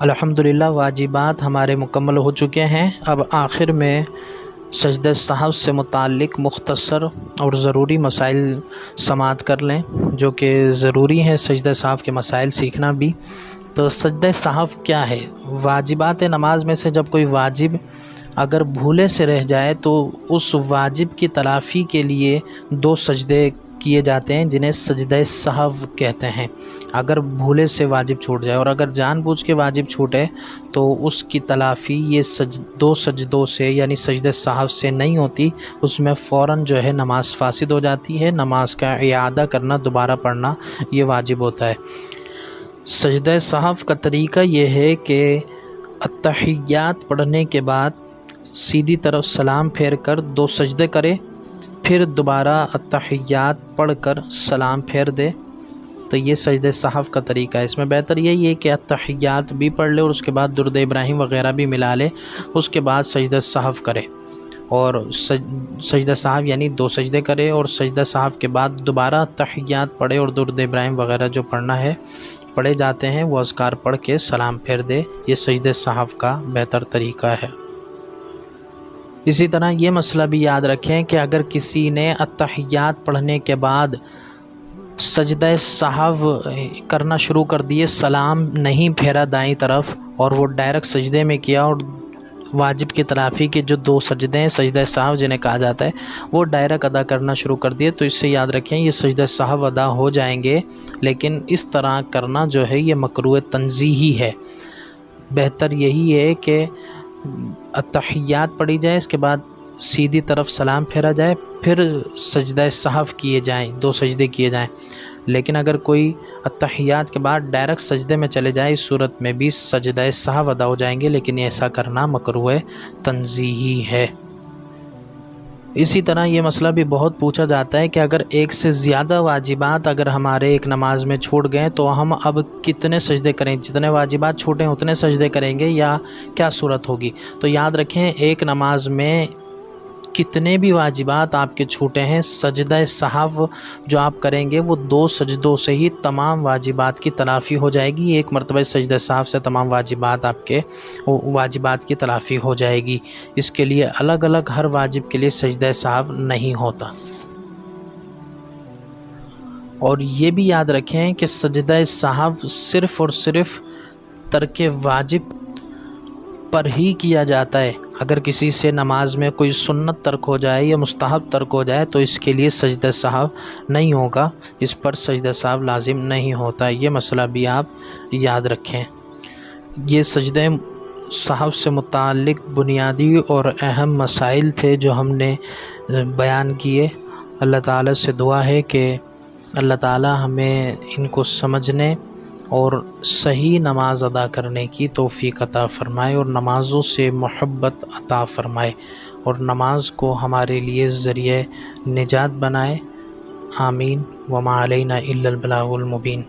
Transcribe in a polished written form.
الحمدللہ واجبات ہمارے مکمل ہو چکے ہیں۔ اب آخر میں سجدہ سہو سے متعلق مختصر اور ضروری مسائل سماعت کر لیں، جو کہ ضروری ہیں سجدہ سہو کے مسائل سیکھنا بھی۔ تو سجدہ سہو کیا ہے؟ واجبات نماز میں سے جب کوئی واجب اگر بھولے سے رہ جائے تو اس واجب کی تلافی کے لیے 2 سجدے کیے جاتے ہیں، جنہیں سجدہ سہو کہتے ہیں۔ اگر بھولے سے واجب چھوٹ جائے اور اگر جان بوجھ کے واجب چھوٹے تو اس کی تلافی یہ 2 سجدوں سے یعنی سجدہ سہو سے نہیں ہوتی، اس میں فوراً جو ہے نماز فاسد ہو جاتی ہے۔ نماز کا اعادہ کرنا، دوبارہ پڑھنا یہ واجب ہوتا ہے۔ سجدہ سہو کا طریقہ یہ ہے کہ التحیات پڑھنے کے بعد سیدھی طرف سلام پھیر کر 2 سجدے کرے، پھر دوبارہ التحیات پڑھ کر سلام پھیر دے۔ تو یہ سجدہ سہو کا طریقہ ہے۔ اس میں بہتر یہی ہے کہ التحیات بھی پڑھ لے اور اس کے بعد درود ابراہیم وغیرہ بھی ملا لے، اس کے بعد سجدہ سہو کرے، اور سجدہ سہو یعنی 2 سجدے کرے اور سجدہ سہو کے بعد دوبارہ التحیات پڑھے اور درود ابراہیم وغیرہ جو پڑھنا ہے پڑھے جاتے ہیں وہ اذکار پڑھ کے سلام پھیر دے۔ یہ سجدہ سہو کا بہتر طریقہ ہے۔ اسی طرح یہ مسئلہ بھی یاد رکھیں کہ اگر کسی نے التحیات پڑھنے کے بعد سجدہ سہو کرنا شروع کر دیے، سلام نہیں پھیرا دائیں طرف اور وہ ڈائریکٹ سجدے میں کیا، اور واجب کی تلافی کے جو 2 سجدے ہیں سجدہ سہو جنہیں کہا جاتا ہے وہ ڈائریکٹ ادا کرنا شروع کر دیے، تو اس سے یاد رکھیں یہ سجدہ سہو ادا ہو جائیں گے، لیکن اس طرح کرنا جو ہے یہ مکروہ تنزیہی ہے۔ بہتر یہی ہے کہ التحیات پڑھی جائے، اس کے بعد سیدھی طرف سلام پھیرا جائے، پھر سجدہ سہو کیے جائیں، 2 سجدے کیے جائیں۔ لیکن اگر کوئی التحیات کے بعد ڈائریکٹ سجدے میں چلے جائے، اس صورت میں بھی سجدہ سہو ادا ہو جائیں گے، لیکن ایسا کرنا مکروہ تنزیہی ہے۔ اسی طرح یہ مسئلہ بھی بہت پوچھا جاتا ہے کہ اگر ایک سے زیادہ واجبات اگر ہمارے ایک نماز میں چھوٹ گئے تو ہم اب کتنے سجدے کریں؟ جتنے واجبات چھوٹے ہیں اتنے سجدے کریں گے یا کیا صورت ہوگی؟ تو یاد رکھیں ایک نماز میں کتنے بھی واجبات آپ کے چھوٹے ہیں، سجدہ سہو جو آپ کریں گے وہ 2 سجدوں سے ہی تمام واجبات کی تلافی ہو جائے گی۔ ایک مرتبہ سجدہ سہو سے تمام واجبات آپ کے واجبات کی تلافی ہو جائے گی۔ اس کے لیے الگ الگ ہر واجب کے لیے سجدہ سہو نہیں ہوتا۔ اور یہ بھی یاد رکھیں کہ سجدہ سہو صرف اور صرف ترک واجب پر ہی کیا جاتا ہے۔ اگر کسی سے نماز میں کوئی سنت ترک ہو جائے یا مستحب ترک ہو جائے تو اس کے لیے سجدہ سہو نہیں ہوگا، اس پر سجدہ سہو لازم نہیں ہوتا۔ یہ مسئلہ بھی آپ یاد رکھیں۔ یہ سجدہ سہو سے متعلق بنیادی اور اہم مسائل تھے جو ہم نے بیان کیے۔ اللہ تعالیٰ سے دعا ہے کہ اللہ تعالیٰ ہمیں ان کو سمجھنے اور صحیح نماز ادا کرنے کی توفیق عطا فرمائے اور نمازوں سے محبت عطا فرمائے اور نماز کو ہمارے لیے ذریعہ نجات بنائے۔ آمین۔ وما علینا الا البلاغ المبین۔